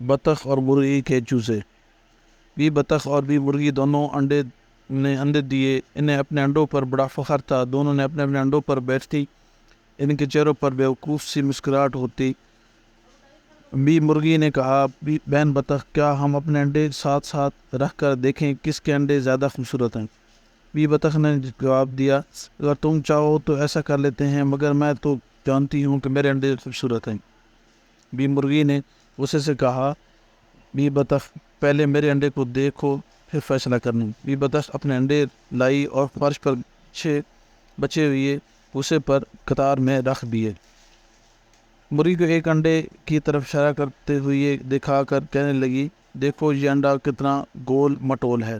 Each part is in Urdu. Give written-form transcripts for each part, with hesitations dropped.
بطخ اور مرغی کے چوزے۔ بھی بطخ اور بھی مرغی دونوں انڈے دیے۔ انہیں اپنے انڈوں پر بڑا فخر تھا۔ دونوں نے اپنے انڈوں پر بیٹھتی، ان کے چہروں پر بیوقوف سی مسکراہٹ ہوتی۔ بھی مرغی نے کہا، بھی بہن بطخ، کیا ہم اپنے انڈے ساتھ ساتھ رکھ کر دیکھیں کس کے انڈے زیادہ خوبصورت ہیں؟ بھی بطخ نے جواب دیا، اگر تم چاہو تو ایسا کر لیتے ہیں، مگر میں تو جانتی ہوں کہ میرے انڈے خوبصورت ہیں۔ بھی مرغی نے غصے سے کہا، بھی بطخ، پہلے میرے انڈے کو دیکھو پھر فیصلہ کرنا۔ بھی بطخ اپنے انڈے لائی اور فرش پر بچے ہوئے بھوسے پر قطار میں رکھ دیے۔ مرغی کو ایک انڈے کی طرف اشارہ کرتے ہوئے دکھا کر کہنے لگی، دیکھو یہ انڈا کتنا گول مٹول ہے۔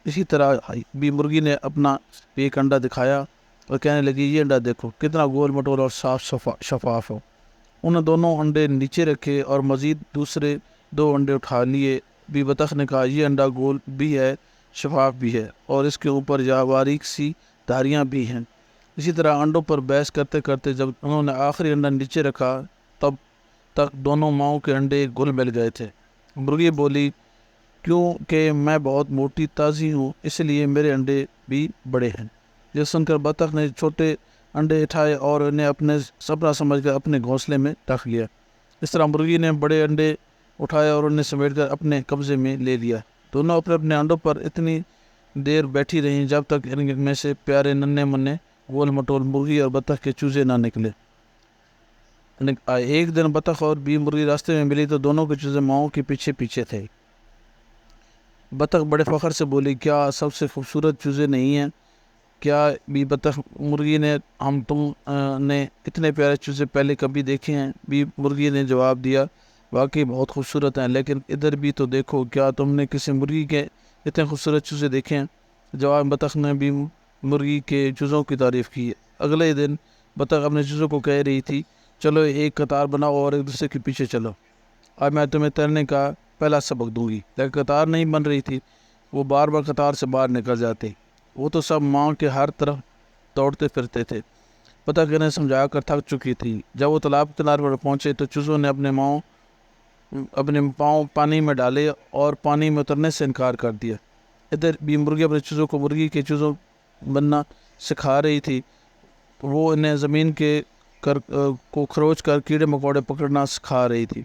اسی طرح بھی مرغی نے اپنا ایک انڈا دکھایا اور کہنے لگی، یہ انڈا دیکھو کتنا گول مٹول اور صاف شفاف ہو۔ انہوں دونوں انڈے نیچے رکھے اور مزید دوسرے 2 انڈے اٹھا لیے۔ بھی بطخ نے کہا، یہ انڈا گول بھی ہے، شفاف بھی ہے، اور اس کے اوپر یا باریک سی دھاریاں بھی ہیں۔ اسی طرح انڈوں پر بحث کرتے کرتے جب انہوں نے آخری انڈا نیچے رکھا تب تک دونوں ماؤں کے انڈے گل مل گئے تھے۔ مرغی بولی، کیونکہ میں بہت موٹی تازی ہوں اس لیے میرے انڈے بھی بڑے ہیں۔ یہ سن کر بطخ نے چھوٹے انڈے اٹھائے اور انہیں اپنے سپنا سمجھ کر اپنے گھونسلے میں رکھ لیا۔ اس طرح مرغی نے بڑے انڈے اٹھائے اور انہیں سمیٹ کر اپنے قبضے میں لے لیا۔ دونوں اپنے انڈوں پر اتنی دیر بیٹھی رہیں جب تک ان میں سے پیارے ننھے منھے گول مٹول مرغی اور بطخ کے چوزے نہ نکلے۔ ایک دن بطخ اور بھی مرغی راستے میں ملی تو دونوں کے چوزے ماؤں کے پیچھے پیچھے تھے۔ بطخ بڑے فخر سے بولی، کیا سب سے خوبصورت چوزے نہیں ہیں؟ کیا بھی بطخ مرغی نے، تم نے اتنے پیارے چوزے پہلے کبھی دیکھے ہیں؟ بھی مرغی نے جواب دیا، واقعی بہت خوبصورت ہیں، لیکن ادھر بھی تو دیکھو، کیا تم نے کسی مرغی کے اتنے خوبصورت چوزے دیکھے ہیں؟ جواب بطخ نے بھی مرغی کے چوزوں کی تعریف کی۔ اگلے دن بطخ اپنے چوزوں کو کہہ رہی تھی، چلو ایک قطار بناؤ اور ایک دوسرے کے پیچھے چلو، آج میں تمہیں تیرنے کا پہلا سبق دوں گی۔ لیکن قطار نہیں بن رہی تھی، وہ بار بار قطار سے باہر نکل جاتے۔ وہ تو سب ماں کے ہر طرف دوڑتے پھرتے تھے۔ بطخ انہیں سمجھا کر تھک چکی تھی۔ جب وہ تالاب کنارے پر پہنچے تو چوزوں نے اپنے پاؤں پانی میں ڈالے اور پانی میں اترنے سے انکار کر دیا۔ ادھر بھی مرغی اپنے چوزوں کو مرغی کے چوزوں بننا سکھا رہی تھی۔ وہ انہیں زمین کو کھروچ کر کیڑے مکوڑے پکڑنا سکھا رہی تھی،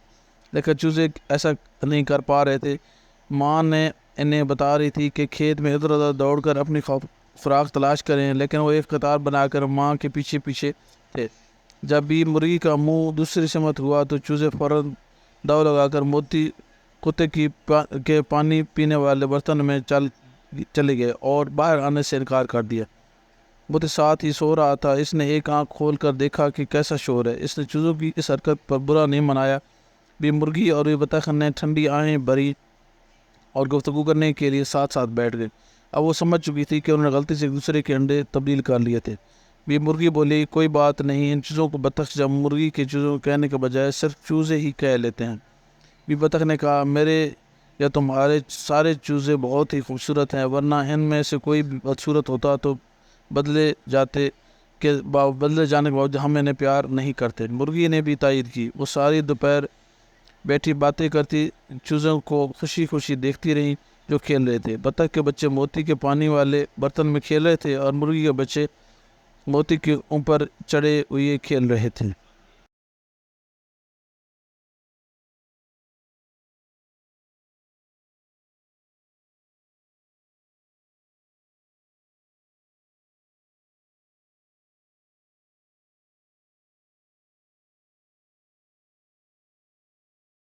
لیکن چوزے ایسا نہیں کر پا رہے تھے۔ ماں نے انہیں بتا رہی تھی کہ کھیت میں ادھر ادھر دوڑ کر اپنی خوراک تلاش کریں، لیکن وہ ایک قطار بنا کر ماں کے پیچھے پیچھے تھے۔ جب بھی مرغی کا منہ دوسری سمت ہوا تو چوزے فوراً دوڑ لگا کر موتی کتے کے پانی پینے والے برتن میں چلے گئے اور باہر آنے سے انکار کر دیا۔ موتی ساتھ ہی سو رہا تھا۔ اس نے ایک آنکھ کھول کر دیکھا کہ کیسا شور ہے۔ اس نے چوزوں کی اس حرکت پر برا نہیں منایا۔ بھی مرغی اور بھی بطخ نے ٹھنڈی آہیں بھری اور گفتگو کرنے کے لیے ساتھ ساتھ بیٹھ گئے۔ اب وہ سمجھ چکی تھی کہ انہوں نے غلطی سے ایک دوسرے کے انڈے تبدیل کر لیے تھے۔ بھی مرغی بولی، کوئی بات نہیں، ان چیزوں کو بطخ جب مرغی کے چوزوں کہنے کے بجائے صرف چوزے ہی کہہ لیتے ہیں۔ بھی بطخ نے کہا، میرے یا تمہارے سارے چوزے بہت ہی خوبصورت ہیں، ورنہ ان میں سے کوئی بھی بدصورت ہوتا تو بدلے جانے کے باوجود ہم انہیں پیار نہیں کرتے۔ مرغی نے بھی تائید کی۔ وہ ساری دوپہر بیٹھی باتیں کرتی چوزوں کو خوشی خوشی دیکھتی رہیں جو کھیل رہے تھے۔ بطخ کے بچے موتی کے پانی والے برتن میں کھیل رہے تھے اور مرغی کے بچے موتی کے اوپر چڑھے ہوئے کھیل رہے تھے۔